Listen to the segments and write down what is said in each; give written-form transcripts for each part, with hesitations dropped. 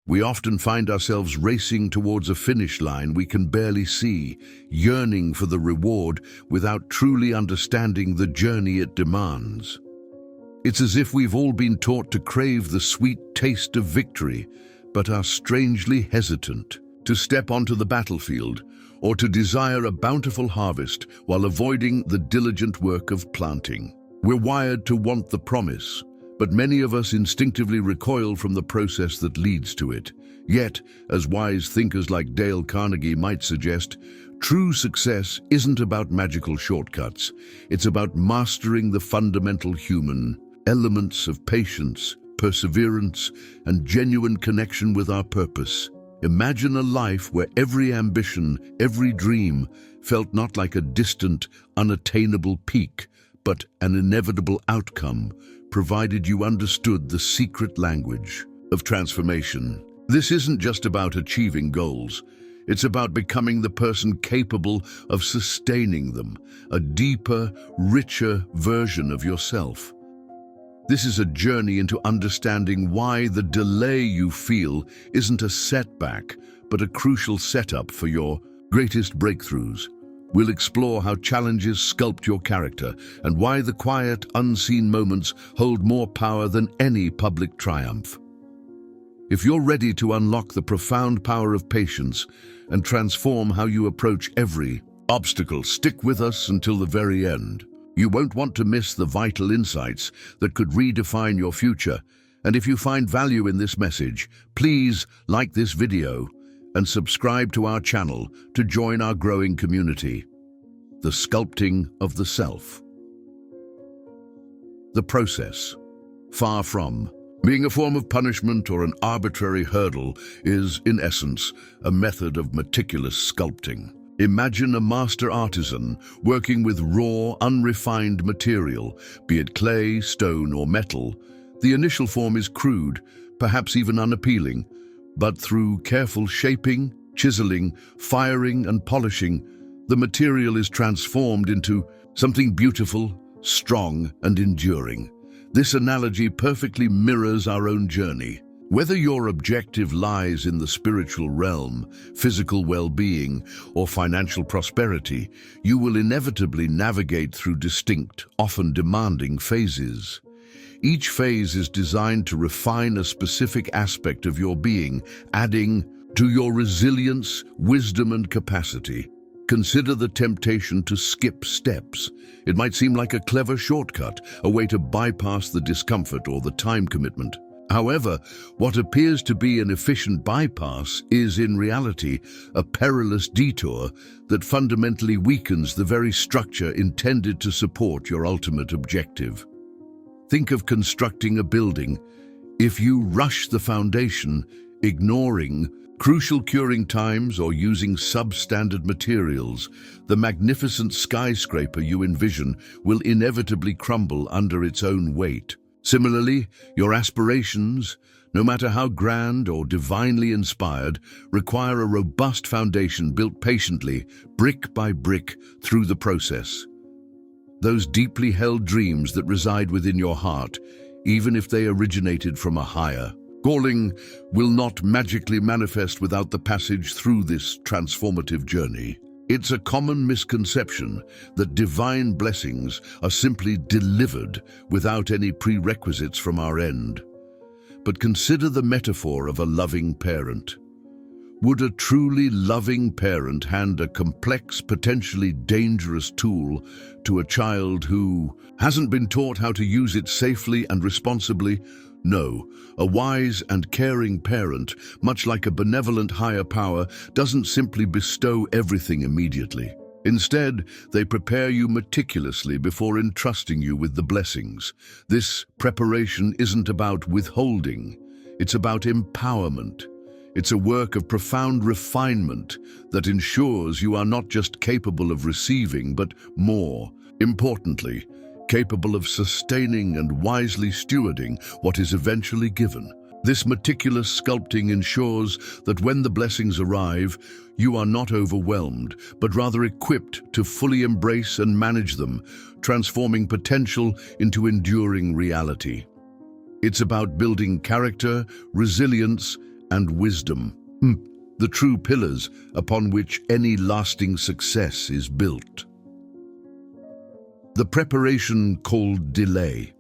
We often find ourselves racing towards a finish line we can barely see, yearning for the reward without truly understanding the journey it demands. It's as if we've all been taught to crave the sweet taste of victory, but are strangely hesitant to step onto the battlefield or to desire a bountiful harvest while avoiding the diligent work of planting. We're wired to want the promise, but many of us instinctively recoil from the process that leads to it. Yet, as wise thinkers like Dale Carnegie might suggest, true success isn't about magical shortcuts. It's about mastering the fundamental human elements of patience, perseverance, and genuine connection with our purpose. Imagine a life where every ambition, every dream, felt not like a distant, unattainable peak, but an inevitable outcome, provided you understood the secret language of transformation. This isn't just about achieving goals. It's about becoming the person capable of sustaining them, a deeper, richer version of yourself. This is a journey into understanding why the delay you feel isn't a setback, but a crucial setup for your greatest breakthroughs. We'll explore how challenges sculpt your character and why the quiet, unseen moments hold more power than any public triumph. If you're ready to unlock the profound power of patience and transform how you approach every obstacle, stick with us until the very end. You won't want to miss the vital insights that could redefine your future. And if you find value in this message, please like this video and subscribe to our channel to join our growing community. The sculpting of the self. The process, far from being a form of punishment or an arbitrary hurdle, is, in essence, a method of meticulous sculpting. Imagine a master artisan working with raw, unrefined material, be it clay, stone, or metal. The initial form is crude, perhaps even unappealing, but through careful shaping, chiseling, firing, and polishing, the material is transformed into something beautiful, strong, and enduring. This analogy perfectly mirrors our own journey. Whether your objective lies in the spiritual realm, physical well-being, or financial prosperity, you will inevitably navigate through distinct, often demanding phases. Each phase is designed to refine a specific aspect of your being, adding to your resilience, wisdom, and capacity. Consider the temptation to skip steps. It might seem like a clever shortcut, a way to bypass the discomfort or the time commitment. However, what appears to be an efficient bypass is in reality a perilous detour that fundamentally weakens the very structure intended to support your ultimate objective. Think of constructing a building. If you rush the foundation, ignoring crucial curing times or using substandard materials, the magnificent skyscraper you envision will inevitably crumble under its own weight. Similarly, your aspirations, no matter how grand or divinely inspired, require a robust foundation built patiently, brick by brick, through the process. Those deeply held dreams that reside within your heart, even if they originated from a higher calling, will not magically manifest without the passage through this transformative journey. It's a common misconception that divine blessings are simply delivered without any prerequisites from our end. But consider the metaphor of a loving parent. Would a truly loving parent hand a complex, potentially dangerous tool to a child who hasn't been taught how to use it safely and responsibly? No, a wise and caring parent, much like a benevolent higher power, doesn't simply bestow everything immediately. Instead, they prepare you meticulously before entrusting you with the blessings. This preparation isn't about withholding, it's about empowerment. It's a work of profound refinement that ensures you are not just capable of receiving, but more importantly, capable of sustaining and wisely stewarding what is eventually given. This meticulous sculpting ensures that when the blessings arrive, you are not overwhelmed, but rather equipped to fully embrace and manage them, transforming potential into enduring reality. It's about building character, resilience, and wisdom, the true pillars upon which any lasting success is built. The preparation called delay.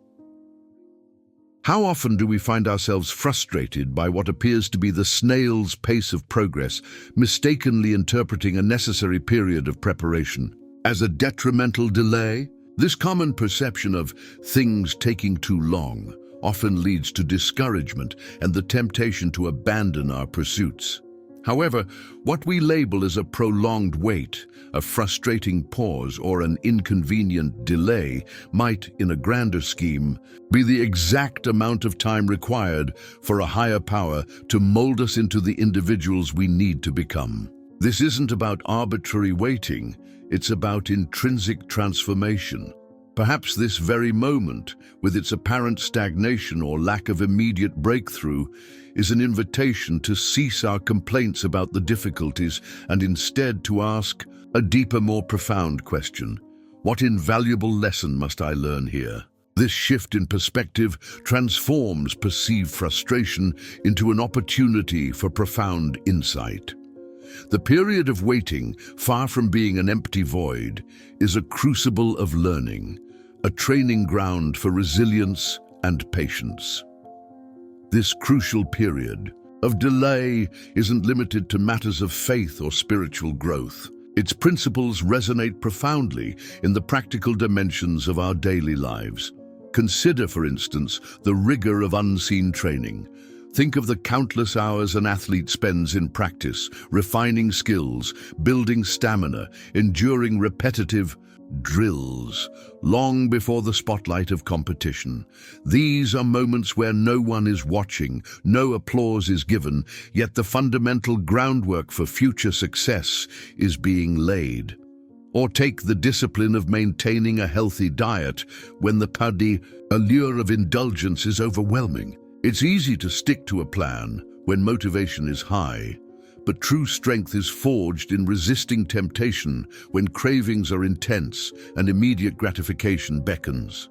How often do we find ourselves frustrated by what appears to be the snail's pace of progress, mistakenly interpreting a necessary period of preparation as a detrimental delay? This common perception of things taking too long often leads to discouragement and the temptation to abandon our pursuits. However, what we label as a prolonged wait, a frustrating pause, or an inconvenient delay might, in a grander scheme, be the exact amount of time required for a higher power to mold us into the individuals we need to become. This isn't about arbitrary waiting, it's about intrinsic transformation. Perhaps this very moment, with its apparent stagnation or lack of immediate breakthrough, is an invitation to cease our complaints about the difficulties and instead to ask a deeper, more profound question. What invaluable lesson must I learn here? This shift in perspective transforms perceived frustration into an opportunity for profound insight. The period of waiting, far from being an empty void, is a crucible of learning, a training ground for resilience and patience. This crucial period of delay isn't limited to matters of faith or spiritual growth. Its principles resonate profoundly in the practical dimensions of our daily lives. Consider, for instance, the rigor of unseen training. Think of the countless hours an athlete spends in practice, refining skills, building stamina, enduring repetitive drills, long before the spotlight of competition. These are moments where no one is watching, no applause is given, yet the fundamental groundwork for future success is being laid. Or take the discipline of maintaining a healthy diet when the allure of indulgence is overwhelming. It's easy to stick to a plan when motivation is high, but true strength is forged in resisting temptation when cravings are intense and immediate gratification beckons.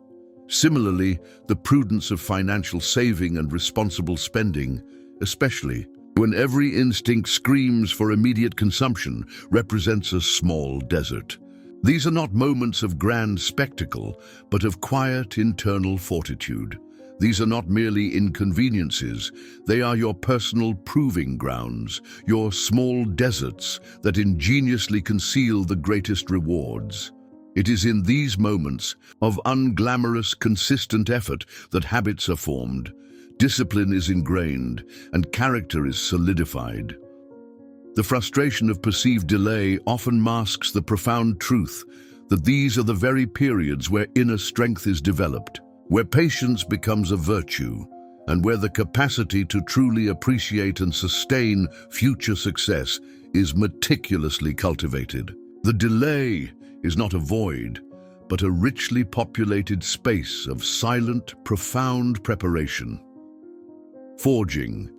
Similarly, the prudence of financial saving and responsible spending, especially when every instinct screams for immediate consumption, represents a small desert. These are not moments of grand spectacle, but of quiet internal fortitude. These are not merely inconveniences, they are your personal proving grounds, your small deserts that ingeniously conceal the greatest rewards. It is in these moments of unglamorous, consistent effort that habits are formed, discipline is ingrained, and character is solidified. The frustration of perceived delay often masks the profound truth that these are the very periods where inner strength is developed, where patience becomes a virtue, and where the capacity to truly appreciate and sustain future success is meticulously cultivated. The delay is not a void, but a richly populated space of silent, profound preparation. Forging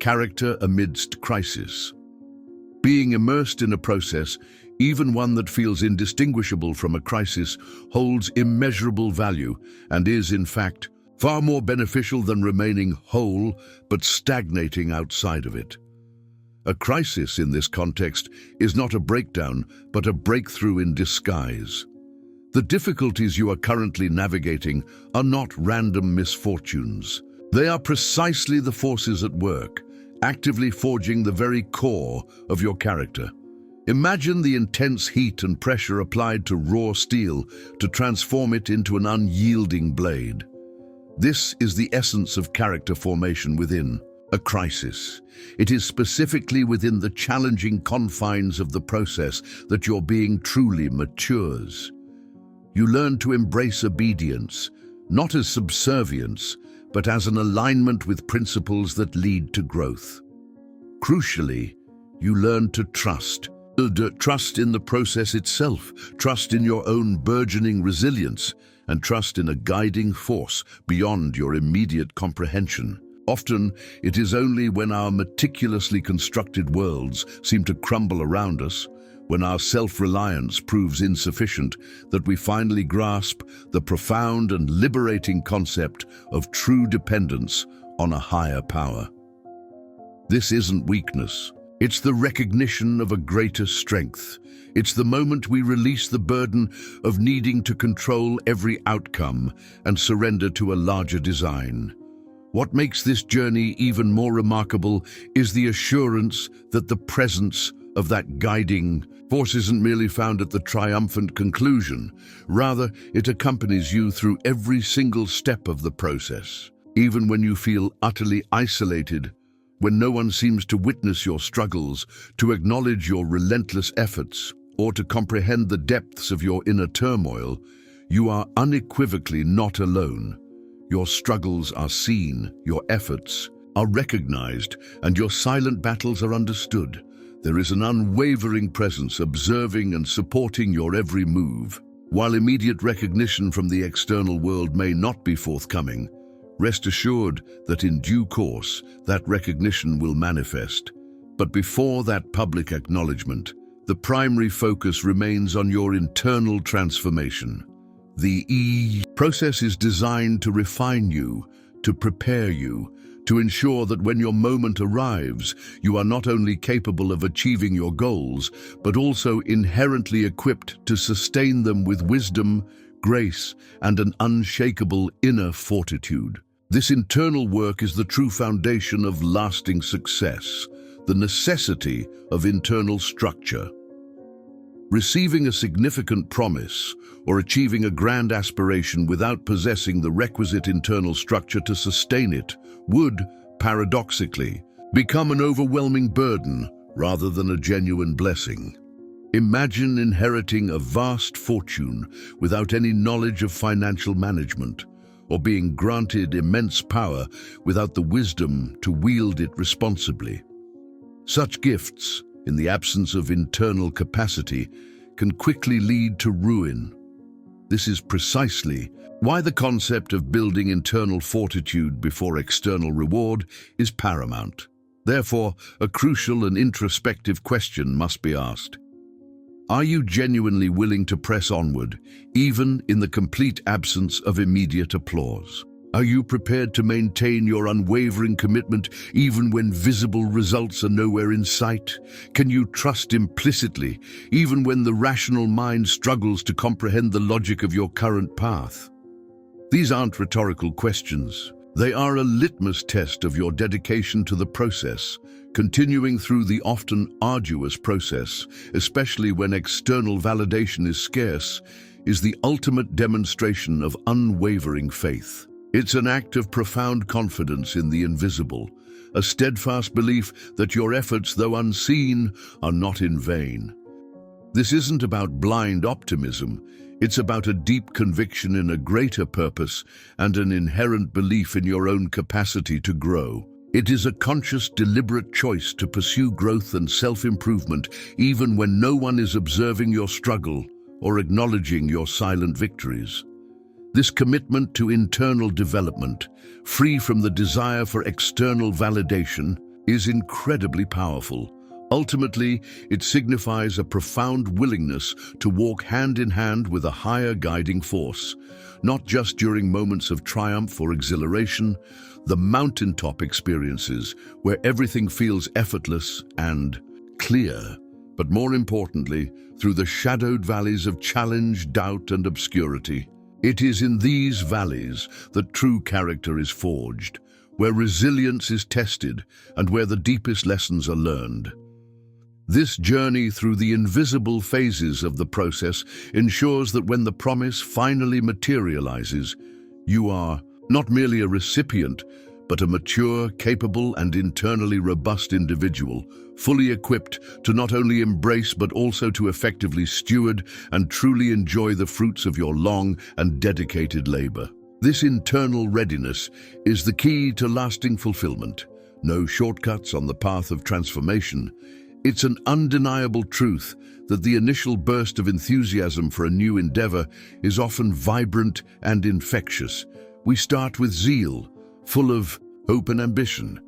character amidst crisis. Being immersed in a process, even one that feels indistinguishable from a crisis, holds immeasurable value and is, in fact, far more beneficial than remaining whole but stagnating outside of it. A crisis in this context is not a breakdown, but a breakthrough in disguise. The difficulties you are currently navigating are not random misfortunes. They are precisely the forces at work, actively forging the very core of your character. Imagine the intense heat and pressure applied to raw steel to transform it into an unyielding blade. This is the essence of character formation within a crisis. It is specifically within the challenging confines of the process that your being truly matures. You learn to embrace obedience, not as subservience, but as an alignment with principles that lead to growth. Crucially, you learn to trust. Trust in the process itself, trust in your own burgeoning resilience, and trust in a guiding force beyond your immediate comprehension. Often, it is only when our meticulously constructed worlds seem to crumble around us, when our self-reliance proves insufficient, that we finally grasp the profound and liberating concept of true dependence on a higher power. This isn't weakness. It's the recognition of a greater strength. It's the moment we release the burden of needing to control every outcome and surrender to a larger design. What makes this journey even more remarkable is the assurance that the presence of that guiding force isn't merely found at the triumphant conclusion. Rather, it accompanies you through every single step of the process. Even when you feel utterly isolated, when no one seems to witness your struggles, to acknowledge your relentless efforts, or to comprehend the depths of your inner turmoil, you are unequivocally not alone. Your struggles are seen, your efforts are recognized, and your silent battles are understood. There is an unwavering presence observing and supporting your every move. While immediate recognition from the external world may not be forthcoming, rest assured that in due course that recognition will manifest. But before that public acknowledgement, the primary focus remains on your internal transformation. The process is designed to refine you, to prepare you, to ensure that when your moment arrives, you are not only capable of achieving your goals, but also inherently equipped to sustain them with wisdom, grace, and an unshakable inner fortitude. This internal work is the true foundation of lasting success, the necessity of internal structure. Receiving a significant promise or achieving a grand aspiration without possessing the requisite internal structure to sustain it would, paradoxically, become an overwhelming burden rather than a genuine blessing. Imagine inheriting a vast fortune without any knowledge of financial management, or being granted immense power without the wisdom to wield it responsibly. Such gifts, in the absence of internal capacity, can quickly lead to ruin. This is precisely why the concept of building internal fortitude before external reward is paramount. Therefore, a crucial and introspective question must be asked. Are you genuinely willing to press onward, even in the complete absence of immediate applause? Are you prepared to maintain your unwavering commitment even when visible results are nowhere in sight? Can you trust implicitly, even when the rational mind struggles to comprehend the logic of your current path? These aren't rhetorical questions. They are a litmus test of your dedication to the process. Continuing through the often arduous process, especially when external validation is scarce, is the ultimate demonstration of unwavering faith. It's an act of profound confidence in the invisible, a steadfast belief that your efforts, though unseen, are not in vain. This isn't about blind optimism. It's about a deep conviction in a greater purpose and an inherent belief in your own capacity to grow. It is a conscious, deliberate choice to pursue growth and self-improvement even when no one is observing your struggle or acknowledging your silent victories. This commitment to internal development, free from the desire for external validation, is incredibly powerful. Ultimately, it signifies a profound willingness to walk hand in hand with a higher guiding force, not just during moments of triumph or exhilaration, the mountaintop experiences where everything feels effortless and clear, but more importantly, through the shadowed valleys of challenge, doubt, and obscurity. It is in these valleys that true character is forged, where resilience is tested, and where the deepest lessons are learned. This journey through the invisible phases of the process ensures that when the promise finally materializes, you are not merely a recipient, but a mature, capable, and internally robust individual, fully equipped to not only embrace but also to effectively steward and truly enjoy the fruits of your long and dedicated labor. This internal readiness is the key to lasting fulfillment. No shortcuts on the path of transformation. It's an undeniable truth that the initial burst of enthusiasm for a new endeavor is often vibrant and infectious. We start with zeal, full of hope and ambition.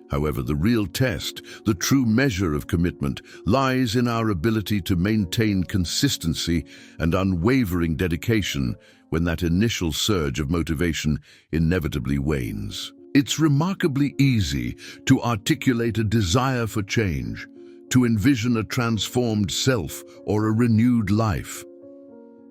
However, the real test, the true measure of commitment, lies in our ability to maintain consistency and unwavering dedication when that initial surge of motivation inevitably wanes. It's remarkably easy to articulate a desire for change, to envision a transformed self or a renewed life.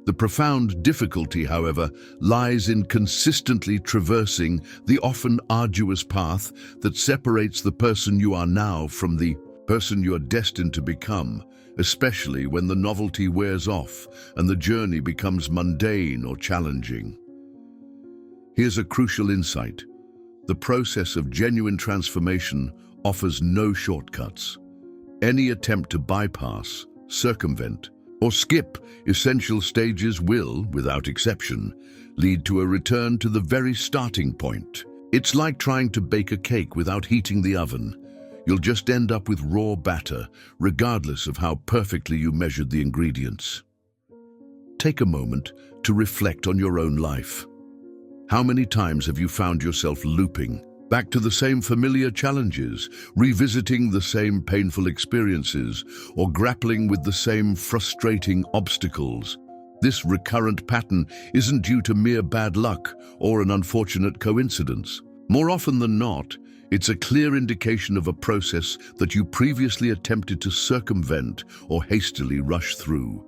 The profound difficulty, however, lies in consistently traversing the often arduous path that separates the person you are now from the person you're destined to become, especially when the novelty wears off and the journey becomes mundane or challenging. Here's a crucial insight. The process of genuine transformation offers no shortcuts. Any attempt to bypass, circumvent, or skip essential stages will, without exception, lead to a return to the very starting point. It's like trying to bake a cake without heating the oven. You'll just end up with raw batter, regardless of how perfectly you measured the ingredients. Take a moment to reflect on your own life. How many times have you found yourself looping back to the same familiar challenges, revisiting the same painful experiences, or grappling with the same frustrating obstacles? This recurrent pattern isn't due to mere bad luck or an unfortunate coincidence. More often than not, it's a clear indication of a process that you previously attempted to circumvent or hastily rush through.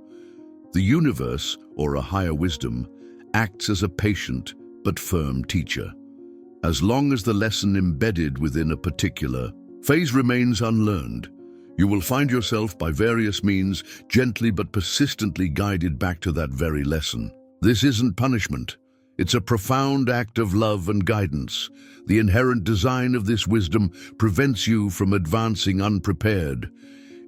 The universe, or a higher wisdom, acts as a patient but firm teacher. As long as the lesson embedded within a particular phase remains unlearned, you will find yourself by various means gently but persistently guided back to that very lesson. This isn't punishment. It's a profound act of love and guidance. The inherent design of this wisdom prevents you from advancing unprepared,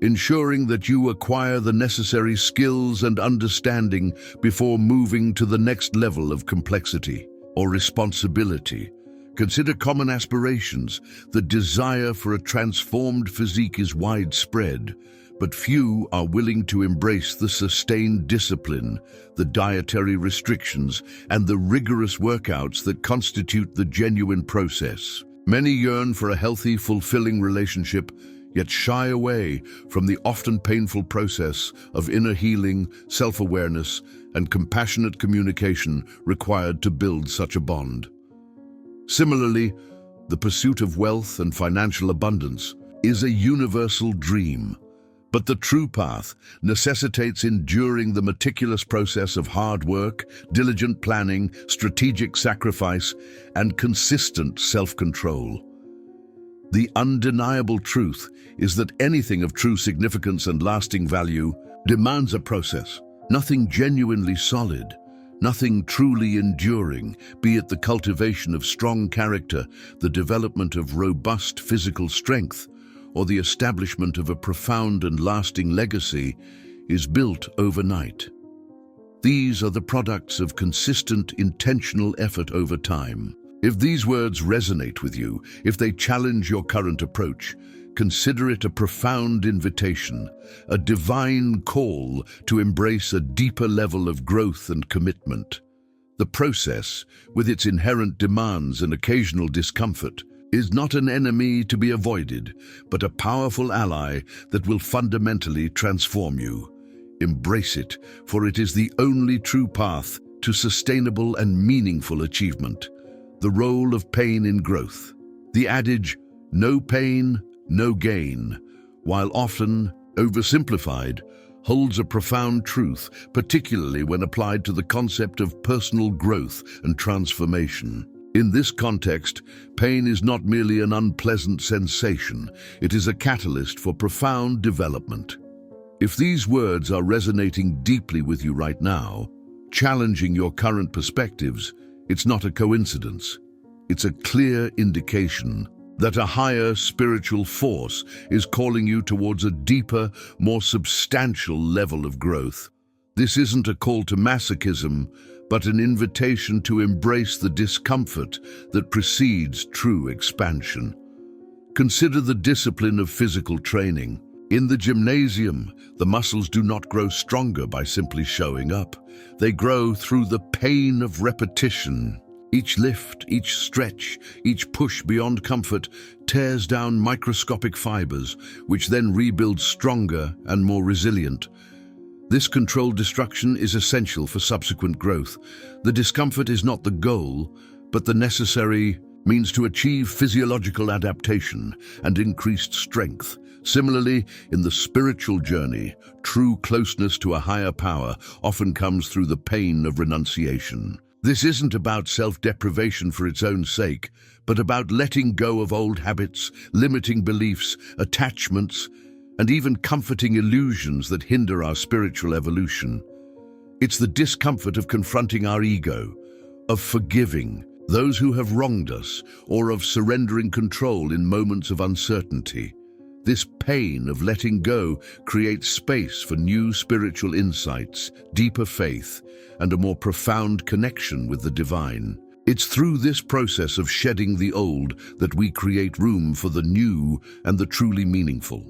ensuring that you acquire the necessary skills and understanding before moving to the next level of complexity or responsibility. Consider common aspirations. The desire for a transformed physique is widespread, but few are willing to embrace the sustained discipline, the dietary restrictions, and the rigorous workouts that constitute the genuine process. Many yearn for a healthy, fulfilling relationship, yet shy away from the often painful process of inner healing, self-awareness, and compassionate communication required to build such a bond. Similarly, the pursuit of wealth and financial abundance is a universal dream, but the true path necessitates enduring the meticulous process of hard work, diligent planning, strategic sacrifice, and consistent self-control. The undeniable truth is that anything of true significance and lasting value demands a process. Nothing genuinely solid, nothing truly enduring, be it the cultivation of strong character, the development of robust physical strength, or the establishment of a profound and lasting legacy, is built overnight. These are the products of consistent, intentional effort over time. If these words resonate with you, if they challenge your current approach, consider it a profound invitation, a divine call to embrace a deeper level of growth and commitment. The process, with its inherent demands and occasional discomfort, is not an enemy to be avoided, but a powerful ally that will fundamentally transform you. Embrace it, for it is the only true path to sustainable and meaningful achievement. The role of pain in growth. The adage, "No pain, no gain," while often oversimplified, holds a profound truth, particularly when applied to the concept of personal growth and transformation. In this context, pain is not merely an unpleasant sensation, it is a catalyst for profound development. If these words are resonating deeply with you right now, challenging your current perspectives, it's not a coincidence. It's a clear indication that a higher spiritual force is calling you towards a deeper, more substantial level of growth. This isn't a call to masochism, but an invitation to embrace the discomfort that precedes true expansion. Consider the discipline of physical training. In the gymnasium, the muscles do not grow stronger by simply showing up. They grow through the pain of repetition. Each lift, each stretch, each push beyond comfort tears down microscopic fibers, which then rebuild stronger and more resilient. This controlled destruction is essential for subsequent growth. The discomfort is not the goal, but the necessary means to achieve physiological adaptation and increased strength. Similarly, in the spiritual journey, true closeness to a higher power often comes through the pain of renunciation. This isn't about self-deprivation for its own sake, but about letting go of old habits, limiting beliefs, attachments, and even comforting illusions that hinder our spiritual evolution. It's the discomfort of confronting our ego, of forgiving those who have wronged us, or of surrendering control in moments of uncertainty. This pain of letting go creates space for new spiritual insights, deeper faith, and a more profound connection with the divine. It's through this process of shedding the old that we create room for the new and the truly meaningful.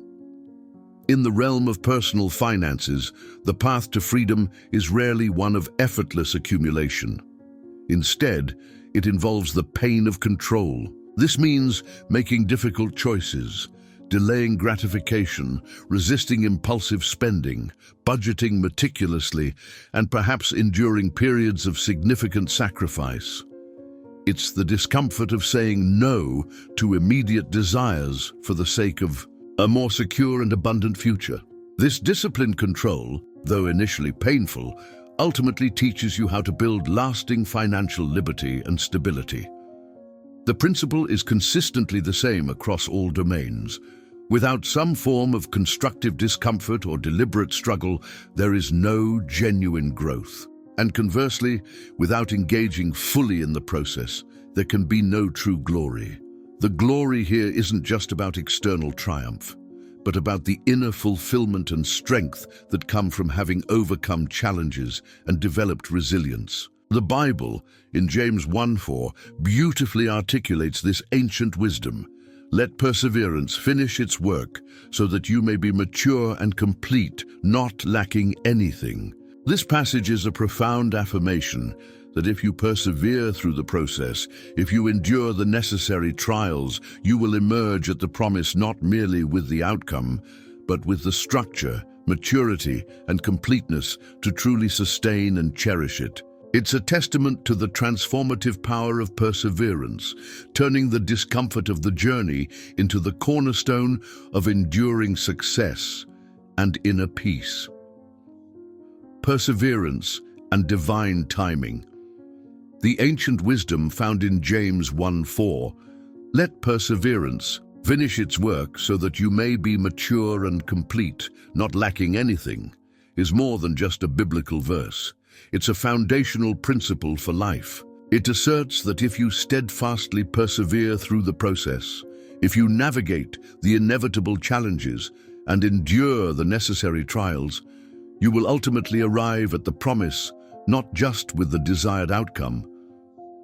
In the realm of personal finances, the path to freedom is rarely one of effortless accumulation. Instead, it involves the pain of control. This means making difficult choices, delaying gratification, resisting impulsive spending, budgeting meticulously, and perhaps enduring periods of significant sacrifice. It's the discomfort of saying no to immediate desires for the sake of a more secure and abundant future. This disciplined control, though initially painful, ultimately teaches you how to build lasting financial liberty and stability. The principle is consistently the same across all domains. Without some form of constructive discomfort or deliberate struggle, there is no genuine growth. And conversely, without engaging fully in the process, there can be no true glory. The glory here isn't just about external triumph, but about the inner fulfillment and strength that come from having overcome challenges and developed resilience. The Bible, in James 1:4, beautifully articulates this ancient wisdom. Let perseverance finish its work, so that you may be mature and complete, not lacking anything. This passage is a profound affirmation that if you persevere through the process, if you endure the necessary trials, you will emerge at the promise not merely with the outcome, but with the structure, maturity, and completeness to truly sustain and cherish it. It's a testament to the transformative power of perseverance, turning the discomfort of the journey into the cornerstone of enduring success and inner peace. Perseverance and divine timing. The ancient wisdom found in James 1:4, let perseverance finish its work so that you may be mature and complete, not lacking anything, is more than just a biblical verse. It's a foundational principle for life. It asserts that if you steadfastly persevere through the process, if you navigate the inevitable challenges and endure the necessary trials, you will ultimately arrive at the promise, not just with the desired outcome,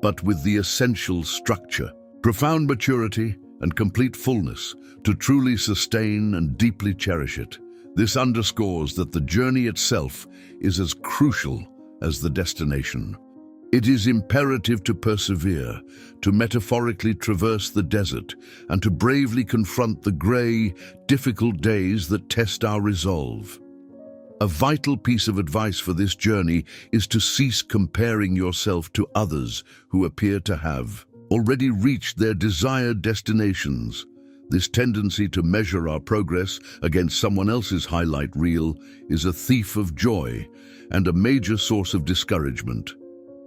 but with the essential structure, profound maturity, and complete fullness to truly sustain and deeply cherish it. This underscores that the journey itself is as crucial as the destination. It is imperative to persevere, to metaphorically traverse the desert, and to bravely confront the gray, difficult days that test our resolve. A vital piece of advice for this journey is to cease comparing yourself to others who appear to have already reached their desired destinations. This tendency to measure our progress against someone else's highlight reel is a thief of joy and a major source of discouragement.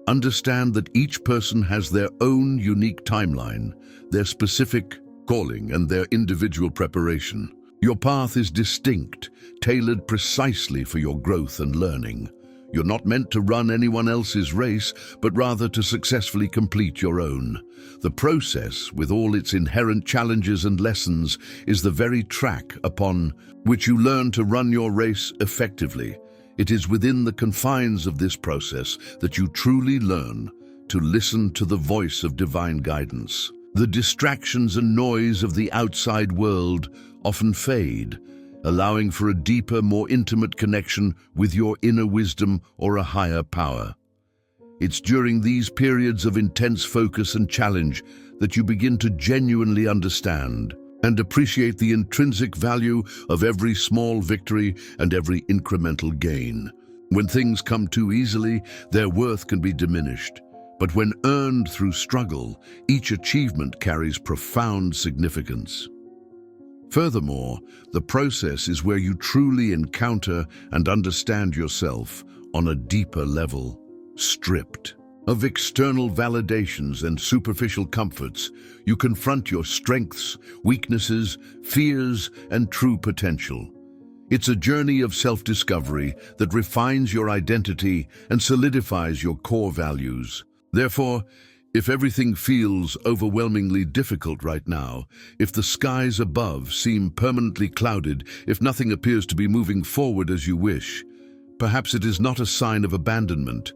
Understand that each person has their own unique timeline, their specific calling, and their individual preparation. Your path is distinct, tailored precisely for your growth and learning. You're not meant to run anyone else's race, but rather to successfully complete your own. The process, with all its inherent challenges and lessons, is the very track upon which you learn to run your race effectively. It is within the confines of this process that you truly learn to listen to the voice of divine guidance. The distractions and noise of the outside world often fade, allowing for a deeper, more intimate connection with your inner wisdom or a higher power. It's during these periods of intense focus and challenge that you begin to genuinely understand and appreciate the intrinsic value of every small victory and every incremental gain. When things come too easily, their worth can be diminished. But when earned through struggle, each achievement carries profound significance. Furthermore, the process is where you truly encounter and understand yourself on a deeper level. Stripped of external validations and superficial comforts, you confront your strengths, weaknesses, fears, and true potential. It's a journey of self-discovery that refines your identity and solidifies your core values. Therefore, if everything feels overwhelmingly difficult right now, if the skies above seem permanently clouded, if nothing appears to be moving forward as you wish, perhaps it is not a sign of abandonment,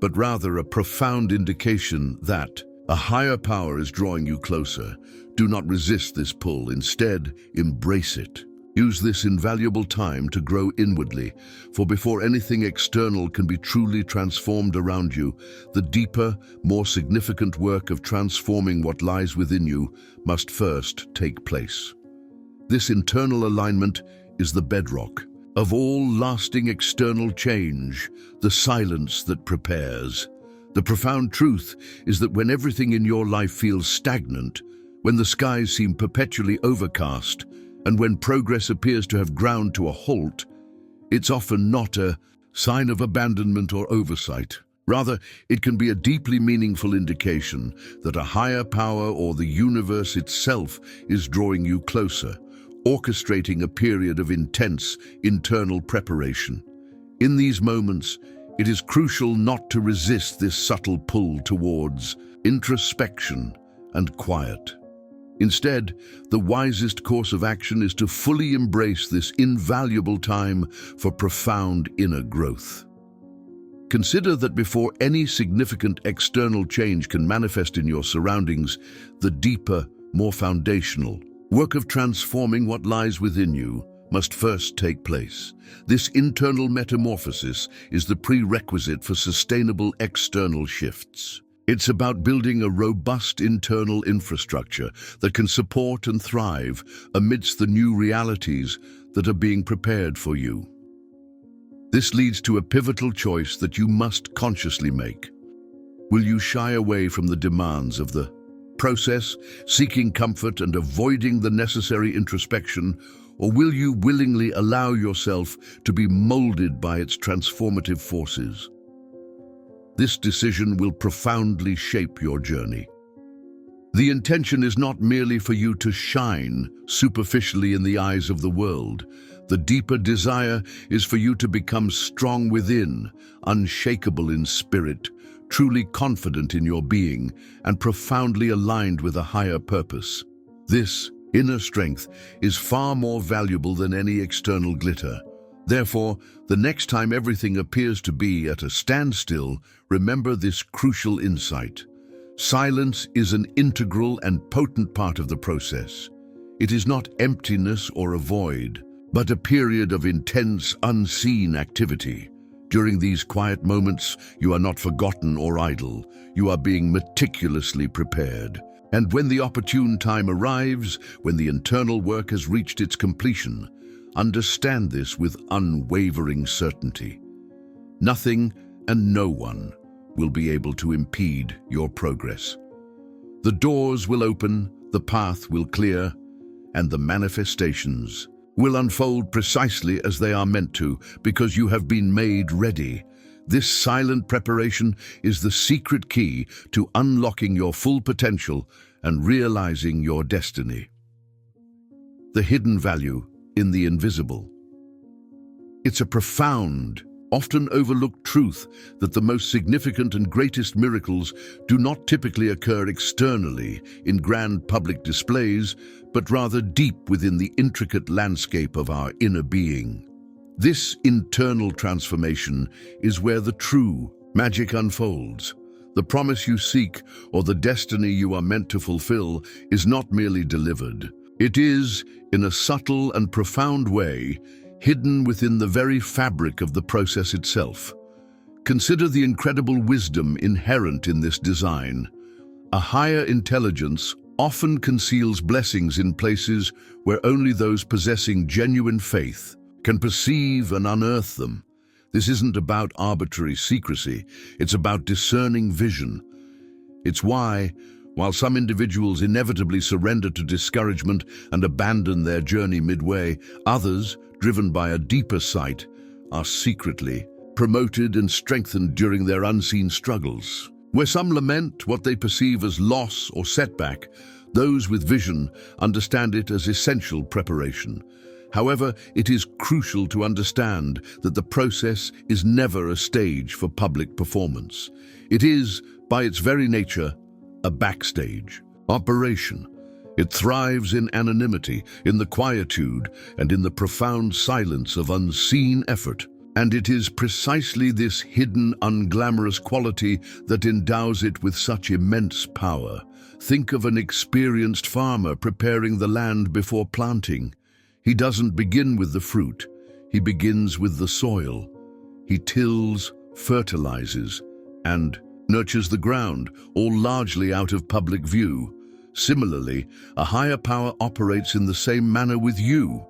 but rather a profound indication that a higher power is drawing you closer. Do not resist this pull. Instead, embrace it. Use this invaluable time to grow inwardly, for before anything external can be truly transformed around you, the deeper, more significant work of transforming what lies within you must first take place. This internal alignment is the bedrock of all lasting external change, the silence that prepares. The profound truth is that when everything in your life feels stagnant, when the skies seem perpetually overcast, and when progress appears to have ground to a halt, it's often not a sign of abandonment or oversight. Rather, it can be a deeply meaningful indication that a higher power or the universe itself is drawing you closer, orchestrating a period of intense internal preparation. In these moments, it is crucial not to resist this subtle pull towards introspection and quiet. Instead, the wisest course of action is to fully embrace this invaluable time for profound inner growth. Consider that before any significant external change can manifest in your surroundings, the deeper, more foundational work of transforming what lies within you must first take place. This internal metamorphosis is the prerequisite for sustainable external shifts. It's about building a robust internal infrastructure that can support and thrive amidst the new realities that are being prepared for you. This leads to a pivotal choice that you must consciously make. Will you shy away from the demands of the process, seeking comfort and avoiding the necessary introspection, or will you willingly allow yourself to be molded by its transformative forces? This decision will profoundly shape your journey. The intention is not merely for you to shine superficially in the eyes of the world. The deeper desire is for you to become strong within, unshakable in spirit, truly confident in your being, and profoundly aligned with a higher purpose. This inner strength is far more valuable than any external glitter. Therefore, the next time everything appears to be at a standstill, remember this crucial insight. Silence is an integral and potent part of the process. It is not emptiness or a void, but a period of intense, unseen activity. During these quiet moments, you are not forgotten or idle. You are being meticulously prepared. And when the opportune time arrives, when the internal work has reached its completion, understand this with unwavering certainty. Nothing and no one will be able to impede your progress. The doors will open, the path will clear, and the manifestations will unfold precisely as they are meant to, because you have been made ready. This silent preparation is the secret key to unlocking your full potential and realizing your destiny. The hidden value in the invisible. It's a profound, often overlooked truth that the most significant and greatest miracles do not typically occur externally in grand public displays, but rather deep within the intricate landscape of our inner being. This internal transformation is where the true magic unfolds. The promise you seek, or the destiny you are meant to fulfill, is not merely delivered. It is, in a subtle and profound way, hidden within the very fabric of the process itself. Consider the incredible wisdom inherent in this design. A higher intelligence often conceals blessings in places where only those possessing genuine faith can perceive and unearth them. This isn't about arbitrary secrecy, it's about discerning vision, It's why, while some individuals inevitably surrender to discouragement and abandon their journey midway, others, driven by a deeper sight, are secretly promoted and strengthened during their unseen struggles. Where some lament what they perceive as loss or setback, those with vision understand it as essential preparation. However, it is crucial to understand that the process is never a stage for public performance. It is, by its very nature, a backstage operation. It thrives in anonymity, in the quietude, and in the profound silence of unseen effort. And it is precisely this hidden, unglamorous quality that endows it with such immense power. Think of an experienced farmer preparing the land before planting. He doesn't begin with the fruit. He begins with the soil. He tills, fertilizes, and nurtures the ground, all largely out of public view. Similarly, a higher power operates in the same manner with you.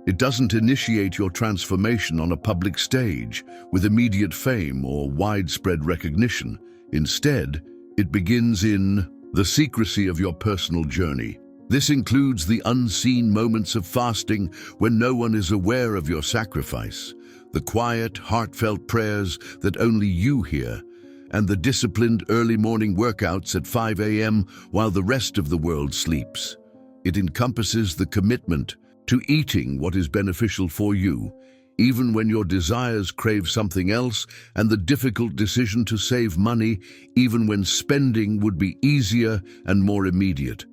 It doesn't initiate your transformation on a public stage with immediate fame or widespread recognition. Instead, it begins in the secrecy of your personal journey. This includes the unseen moments of fasting when no one is aware of your sacrifice, the quiet, heartfelt prayers that only you hear, and the disciplined early morning workouts at 5 a.m. while the rest of the world sleeps. It encompasses the commitment to eating what is beneficial for you, even when your desires crave something else, and the difficult decision to save money, even when spending would be easier and more immediate.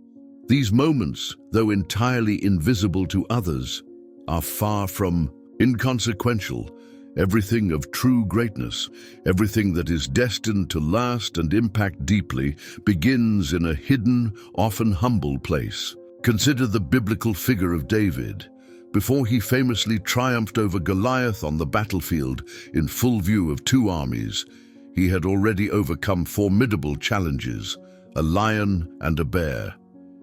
These moments, though entirely invisible to others, are far from inconsequential. Everything of true greatness, everything that is destined to last and impact deeply, begins in a hidden, often humble place. Consider the biblical figure of David. Before he famously triumphed over Goliath on the battlefield in full view of two armies, he had already overcome formidable challenges, a lion and a bear,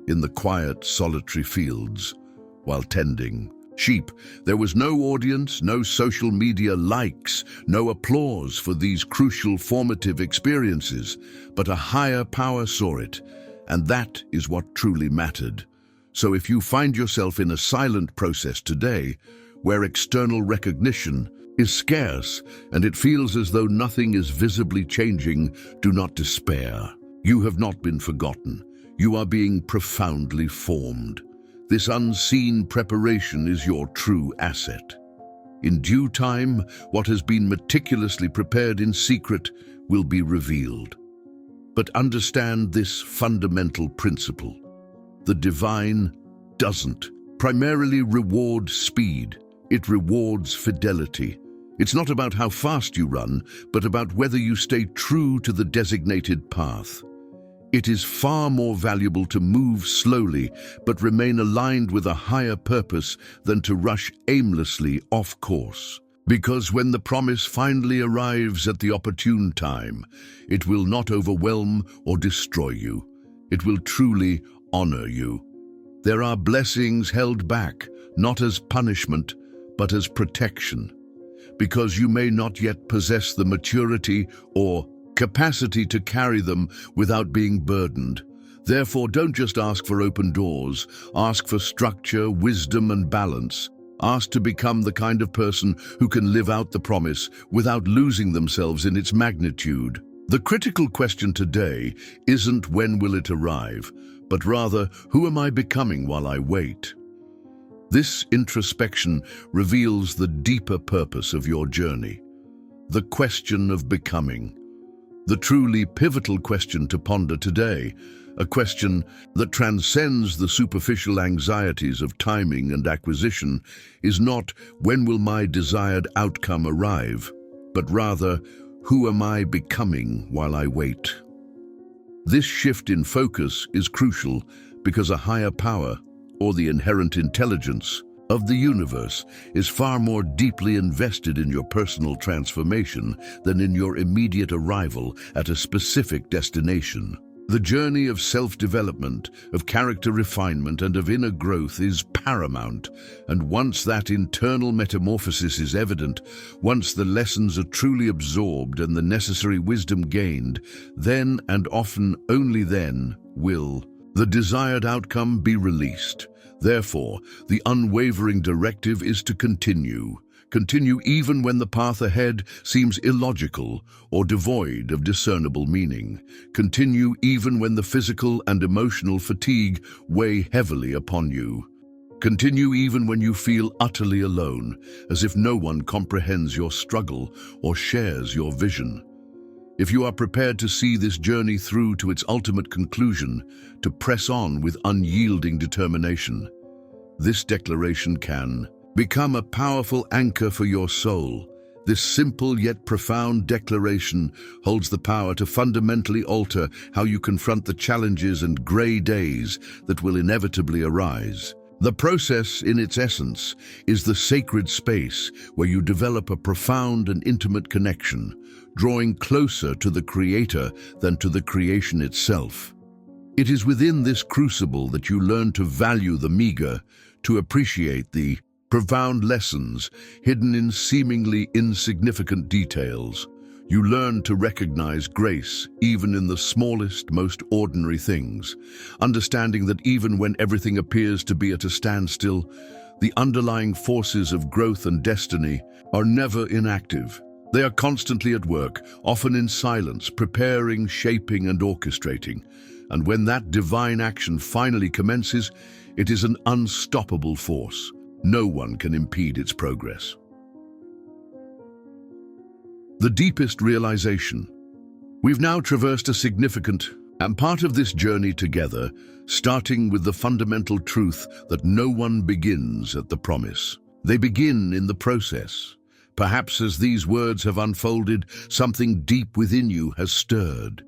in the quiet, solitary fields, while tending sheep. There was no audience, no social media likes, no applause for these crucial formative experiences, but a higher power saw it, and that is what truly mattered. So if you find yourself in a silent process today, where external recognition is scarce and it feels as though nothing is visibly changing, do not despair. You have not been forgotten. You are being profoundly formed. This unseen preparation is your true asset. In due time, what has been meticulously prepared in secret will be revealed. But understand this fundamental principle. The divine doesn't primarily reward speed. It rewards fidelity. It's not about how fast you run, but about whether you stay true to the designated path. It is far more valuable to move slowly but remain aligned with a higher purpose than to rush aimlessly off course. Because when the promise finally arrives at the opportune time, it will not overwhelm or destroy you. It will truly honor you. There are blessings held back, not as punishment, but as protection. Because you may not yet possess the maturity or capacity to carry them without being burdened. Therefore, don't just ask for open doors. Ask for structure, wisdom, and balance. Ask to become the kind of person who can live out the promise without losing themselves in its magnitude. The critical question today isn't when will it arrive, but rather, who am I becoming while I wait? This introspection reveals the deeper purpose of your journey. The question of becoming. The truly pivotal question to ponder today, a question that transcends the superficial anxieties of timing and acquisition, is not when will my desired outcome arrive, but rather, who am I becoming while I wait? This shift in focus is crucial because a higher power, or the inherent intelligence of the universe, is far more deeply invested in your personal transformation than in your immediate arrival at a specific destination. The journey of self-development, of character refinement, and of inner growth is paramount, and once that internal metamorphosis is evident, once the lessons are truly absorbed and the necessary wisdom gained, then, and often only then, will the desired outcome be released. Therefore, the unwavering directive is to continue. Continue even when the path ahead seems illogical or devoid of discernible meaning. Continue even when the physical and emotional fatigue weigh heavily upon you. Continue even when you feel utterly alone, as if no one comprehends your struggle or shares your vision. If you are prepared to see this journey through to its ultimate conclusion, to press on with unyielding determination, this declaration can become a powerful anchor for your soul. This simple yet profound declaration holds the power to fundamentally alter how you confront the challenges and grey days that will inevitably arise. The process, in its essence, is the sacred space where you develop a profound and intimate connection, drawing closer to the Creator than to the creation itself. It is within this crucible that you learn to value the meager, to appreciate the profound lessons hidden in seemingly insignificant details. You learn to recognize grace even in the smallest, most ordinary things, understanding that even when everything appears to be at a standstill, the underlying forces of growth and destiny are never inactive. They are constantly at work, often in silence, preparing, shaping, and orchestrating. And when that divine action finally commences, it is an unstoppable force. No one can impede its progress. The deepest realization. We've now traversed a significant and part of this journey together, starting with the fundamental truth that no one begins at the promise. They begin in the process. Perhaps as these words have unfolded, something deep within you has stirred.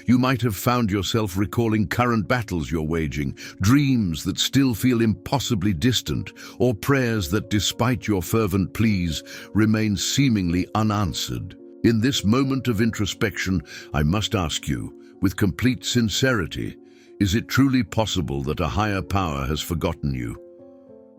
You might have found yourself recalling current battles you're waging, dreams that still feel impossibly distant, or prayers that, despite your fervent pleas, remain seemingly unanswered. In this moment of introspection, I must ask you, with complete sincerity, is it truly possible that a higher power has forgotten you?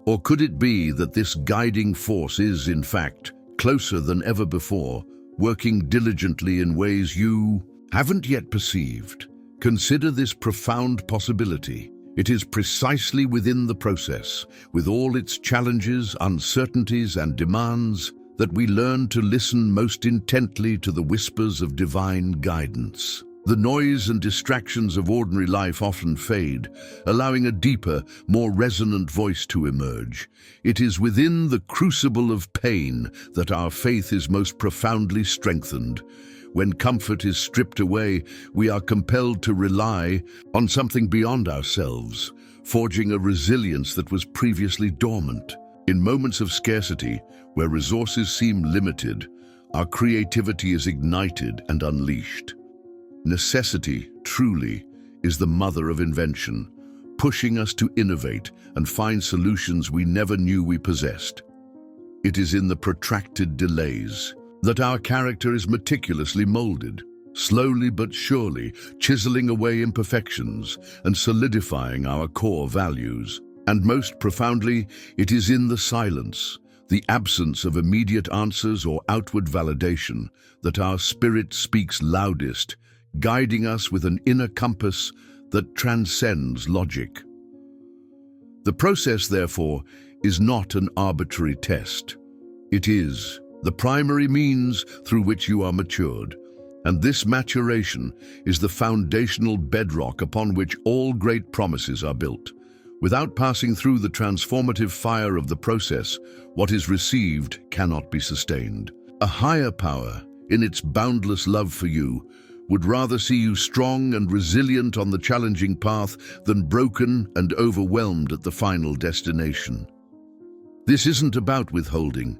Or could it be that this guiding force is, in fact, closer than ever before, working diligently in ways you haven't yet perceived? Consider this profound possibility. It is precisely within the process, with all its challenges, uncertainties, and demands, that we learn to listen most intently to the whispers of divine guidance. The noise and distractions of ordinary life often fade, allowing a deeper, more resonant voice to emerge. It is within the crucible of pain that our faith is most profoundly strengthened. When comfort is stripped away, we are compelled to rely on something beyond ourselves, forging a resilience that was previously dormant. In moments of scarcity, where resources seem limited, our creativity is ignited and unleashed. Necessity, truly, is the mother of invention, pushing us to innovate and find solutions we never knew we possessed. It is in the protracted delays that our character is meticulously molded, slowly but surely chiseling away imperfections and solidifying our core values. And most profoundly, it is in the silence, the absence of immediate answers or outward validation, that our spirit speaks loudest, guiding us with an inner compass that transcends logic. The process, therefore, is not an arbitrary test. It is the primary means through which you are matured, and this maturation is the foundational bedrock upon which all great promises are built. Without passing through the transformative fire of the process, what is received cannot be sustained. A higher power, in its boundless love for you, would rather see you strong and resilient on the challenging path than broken and overwhelmed at the final destination. This isn't about withholding.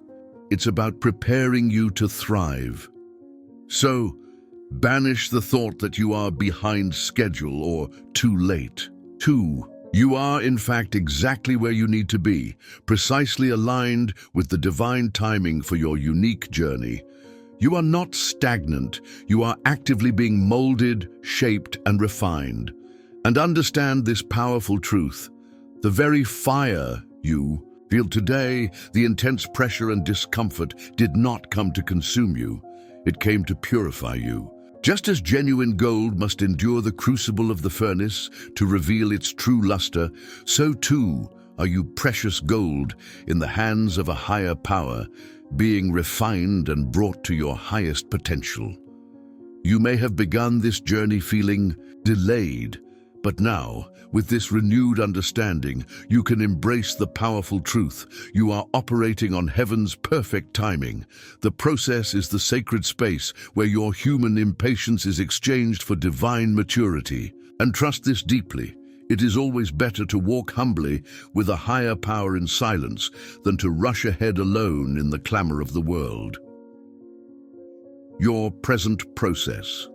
It's about preparing you to thrive. So, banish the thought that you are behind schedule or too late. You are, in fact, exactly where you need to be, precisely aligned with the divine timing for your unique journey. You are not stagnant. You are actively being molded, shaped, and refined. And understand this powerful truth. The very fire you feel today, the intense pressure and discomfort, did not come to consume you. It came to purify you. Just as genuine gold must endure the crucible of the furnace to reveal its true luster, so too are you precious gold in the hands of a higher power, being refined and brought to your highest potential. You may have begun this journey feeling delayed, but now, with this renewed understanding, you can embrace the powerful truth. You are operating on heaven's perfect timing. The process is the sacred space where your human impatience is exchanged for divine maturity. And trust this deeply. It is always better to walk humbly with a higher power in silence than to rush ahead alone in the clamor of the world. Your present process.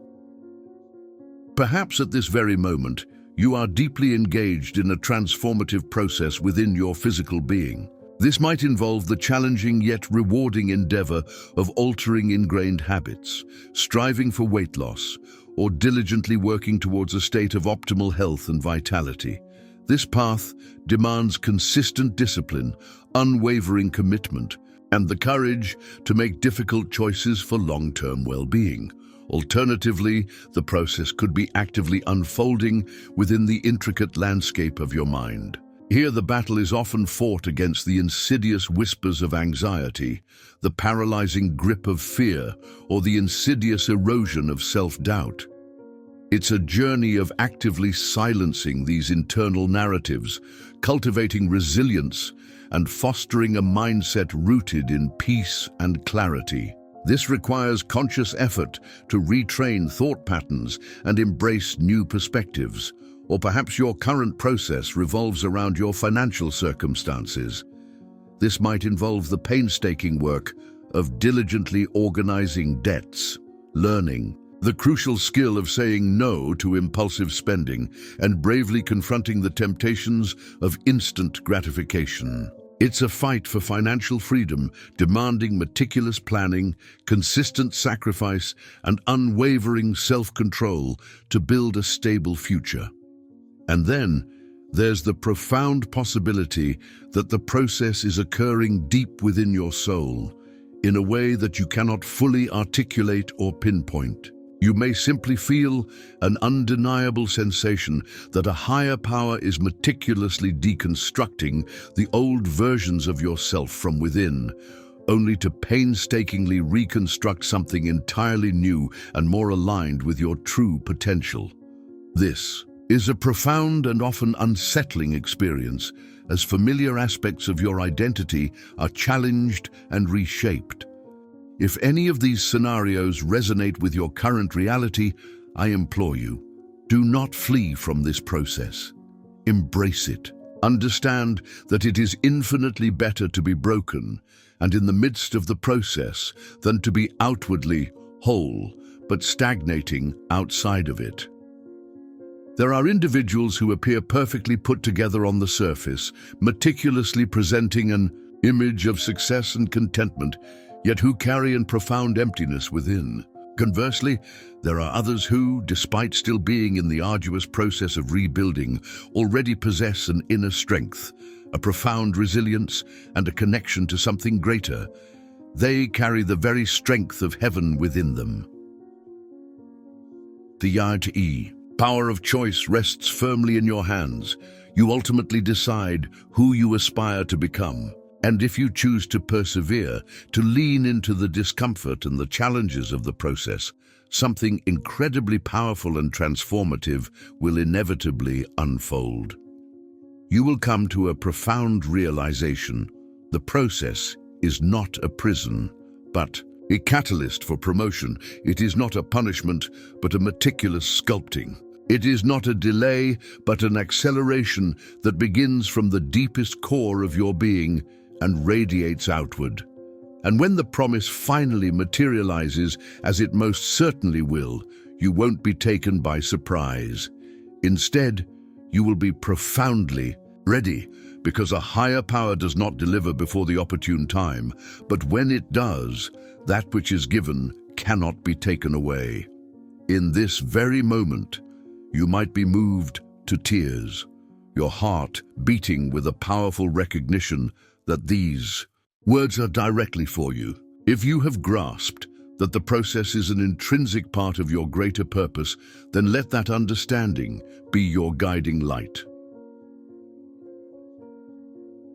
Perhaps at this very moment, you are deeply engaged in a transformative process within your physical being. This might involve the challenging yet rewarding endeavor of altering ingrained habits, striving for weight loss, or diligently working towards a state of optimal health and vitality. This path demands consistent discipline, unwavering commitment, and the courage to make difficult choices for long-term well-being. Alternatively, the process could be actively unfolding within the intricate landscape of your mind. Here, the battle is often fought against the insidious whispers of anxiety, the paralyzing grip of fear, or the insidious erosion of self-doubt. It's a journey of actively silencing these internal narratives, cultivating resilience, and fostering a mindset rooted in peace and clarity. This requires conscious effort to retrain thought patterns and embrace new perspectives. Or perhaps your current process revolves around your financial circumstances. This might involve the painstaking work of diligently organizing debts, learning the crucial skill of saying no to impulsive spending, and bravely confronting the temptations of instant gratification. It's a fight for financial freedom, demanding meticulous planning, consistent sacrifice, and unwavering self-control to build a stable future. And then, there's the profound possibility that the process is occurring deep within your soul, in a way that you cannot fully articulate or pinpoint. You may simply feel an undeniable sensation that a higher power is meticulously deconstructing the old versions of yourself from within, only to painstakingly reconstruct something entirely new and more aligned with your true potential. This is a profound and often unsettling experience, as familiar aspects of your identity are challenged and reshaped. If any of these scenarios resonate with your current reality, I implore you, do not flee from this process. Embrace it. Understand that it is infinitely better to be broken and in the midst of the process than to be outwardly whole but stagnating outside of it. There are individuals who appear perfectly put together on the surface, meticulously presenting an image of success and contentment, yet who carry a profound emptiness within. Conversely, there are others who, despite still being in the arduous process of rebuilding, already possess an inner strength, a profound resilience, and a connection to something greater. They carry the very strength of heaven within them. The Yard-E. Power of choice rests firmly in your hands. You ultimately decide who you aspire to become. And if you choose to persevere, to lean into the discomfort and the challenges of the process, something incredibly powerful and transformative will inevitably unfold. You will come to a profound realization. The process is not a prison, but a catalyst for promotion. It is not a punishment, but a meticulous sculpting. It is not a delay, but an acceleration that begins from the deepest core of your being and radiates outward. And when the promise finally materializes, as it most certainly will, you won't be taken by surprise. Instead, you will be profoundly ready, because a higher power does not deliver before the opportune time, but when it does, that which is given cannot be taken away. In this very moment, you might be moved to tears, your heart beating with a powerful recognition that these words are directly for you. If you have grasped that the process is an intrinsic part of your greater purpose, then let that understanding be your guiding light.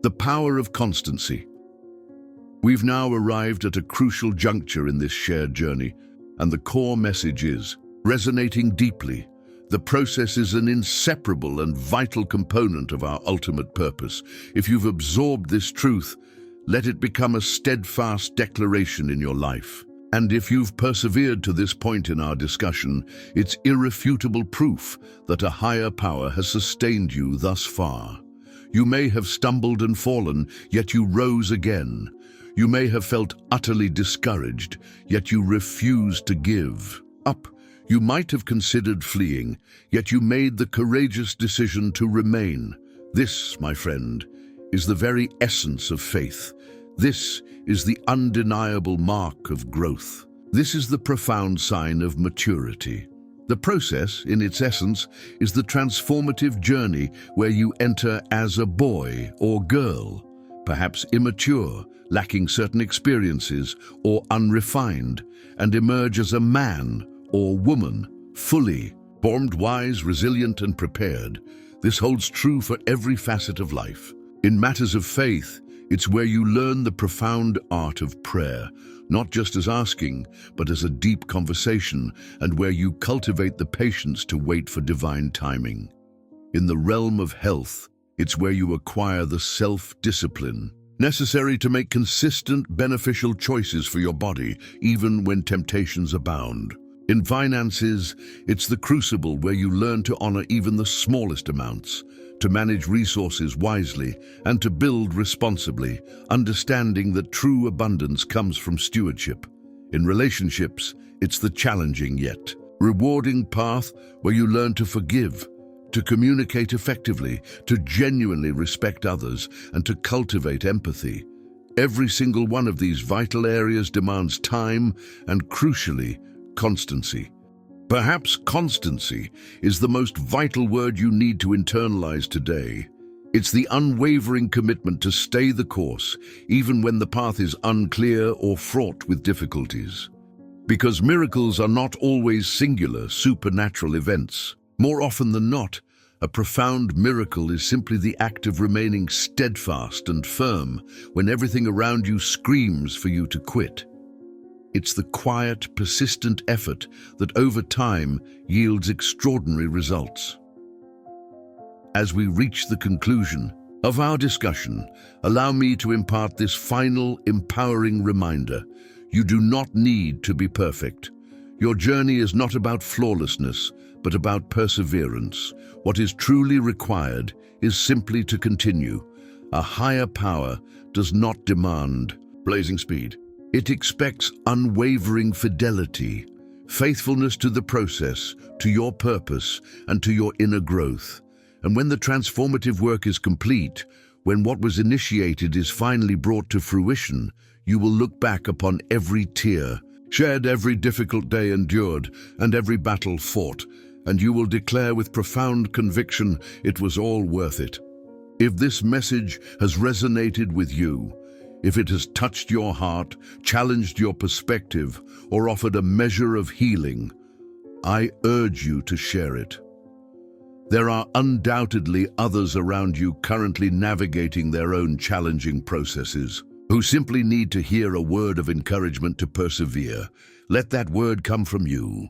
The power of constancy. We've now arrived at a crucial juncture in this shared journey, and the core message is resonating deeply. The process is an inseparable and vital component of our ultimate purpose. If you've absorbed this truth, let it become a steadfast declaration in your life. And if you've persevered to this point in our discussion, it's irrefutable proof that a higher power has sustained you thus far. You may have stumbled and fallen, yet you rose again. You may have felt utterly discouraged, yet you refused to give up. You might have considered fleeing, yet you made the courageous decision to remain. This, my friend, is the very essence of faith. This is the undeniable mark of growth. This is the profound sign of maturity. The process, in its essence, is the transformative journey where you enter as a boy or girl, perhaps immature, lacking certain experiences, or unrefined, and emerge as a man or woman, fully formed, wise, resilient, and prepared. This holds true for every facet of life. In matters of faith, it's where you learn the profound art of prayer, not just as asking, but as a deep conversation, and where you cultivate the patience to wait for divine timing. In the realm of health, it's where you acquire the self-discipline necessary to make consistent, beneficial choices for your body, even when temptations abound. In finances, it's the crucible where you learn to honor even the smallest amounts, to manage resources wisely, and to build responsibly, understanding that true abundance comes from stewardship. In relationships, it's the challenging yet rewarding path where you learn to forgive, to communicate effectively, to genuinely respect others, and to cultivate empathy. Every single one of these vital areas demands time and, crucially, constancy. Perhaps constancy is the most vital word you need to internalize today. It's the unwavering commitment to stay the course, even when the path is unclear or fraught with difficulties. Because miracles are not always singular, supernatural events. More often than not, a profound miracle is simply the act of remaining steadfast and firm when everything around you screams for you to quit. It's the quiet, persistent effort that over time yields extraordinary results. As we reach the conclusion of our discussion, allow me to impart this final, empowering reminder. You do not need to be perfect. Your journey is not about flawlessness, but about perseverance. What is truly required is simply to continue. A higher power does not demand blazing speed. It expects unwavering fidelity, faithfulness to the process, to your purpose, and to your inner growth. And when the transformative work is complete, when what was initiated is finally brought to fruition, you will look back upon every tear shed, every difficult day endured, and every battle fought, and you will declare with profound conviction, it was all worth it. If this message has resonated with you, if it has touched your heart, challenged your perspective, or offered a measure of healing, I urge you to share it. There are undoubtedly others around you currently navigating their own challenging processes, who simply need to hear a word of encouragement to persevere. Let that word come from you.